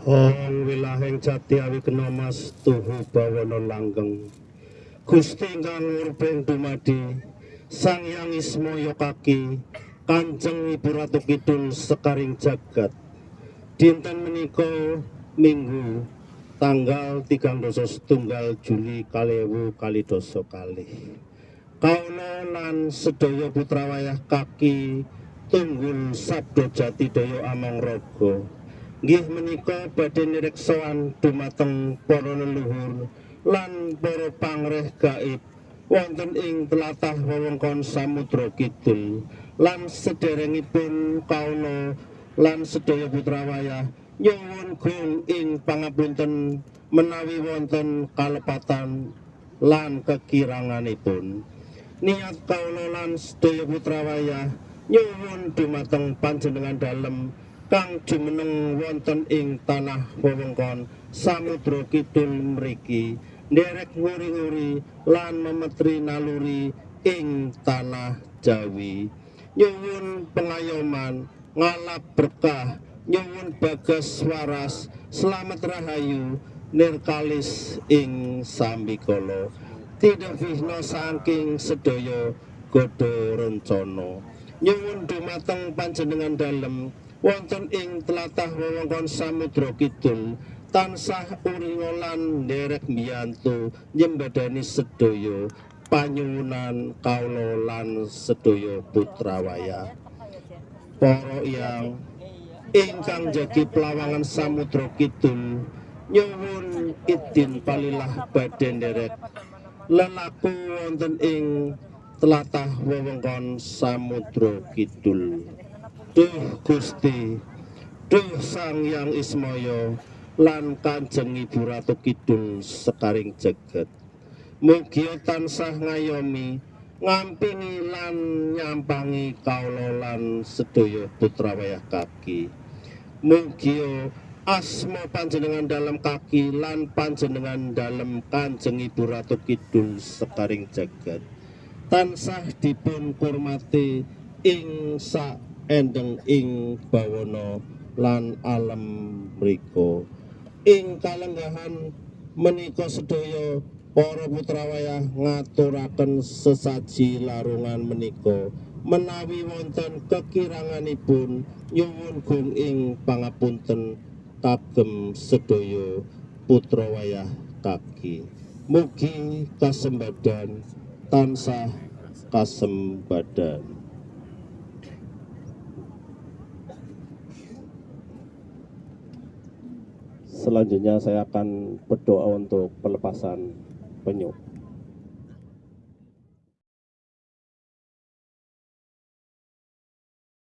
Ong wilahing jati awi kena mas tuhu bawana langgeng. Gusti kang urping dumadi Sang Hyang Ismaya Kaki Kanjeng Ibu Ratu Kidul sekaring jagat. Dinten menika Minggu tanggal 31 Juli 2022. Kaula lan sedaya putra wayah kaki tunggul sabda jati daya among raga nggih menika badhe nireksoan dumateng para leluhur lan para pangreh gaib wonten ing tlatah wewengkon Samudra Kidul lan sederengipun kaula lan sedaya putra wayah nyuwun gung ing pangapunten menawi wonten kalepatan lan kekiranganipun. Niat kaula lan sedaya putra wayah nyuwun dumateng panjenengan dalem kang jumeneng wonten ing tanah wewengkon Samudra Kidul mriki nderek nguri-nguri lan memetri naluri ing tanah Jawi. Nyuwun pengayoman ngalap berkah, nyuwun bagas waras, slamet rahayu nirkalis ing sambikala. Tidak vihna saking sedaya godha rencana. Nyuwun dumateng panjenengan dalem wonten ing tlatah wewengkon Samudra Kidul tansah uringa lan nderek mbiyantu nyembadani sedaya panyuwunan kaula lan sedaya putra wayah. Para Hyang ingkang jagi plawangan Samudra Kidul nyuwun idin palilah badhe nderek lelaku wonten ing tlatah wewengkon Samudra Kidul. Duh Gusti, duh Sang Hyang Ismaya lan Kanjeng Ibu Ratu Kidul sekaring jagat. Mugi tansah ngayomi, ngampingi lan nyampangi kaula lan sedaya putra wayah kaki. Mugi asma panjenengan dalam kaki lan panjenengan dalam Kanjeng Ibu Ratu Kidul sekaring jagat tansah dipun kurmati ing saendeng ing bawana lan alam mriko. Ing kalenggahan menika sedaya para putra wayah ngaturaken sesaji larungan menika menawi wonten kekiranganipun nyuwun gung ing pangapunten kagem sedaya putra wayah kaki. Mugi kasembadan tansah kasembadan. Selanjutnya saya akan berdoa untuk pelepasan penyu.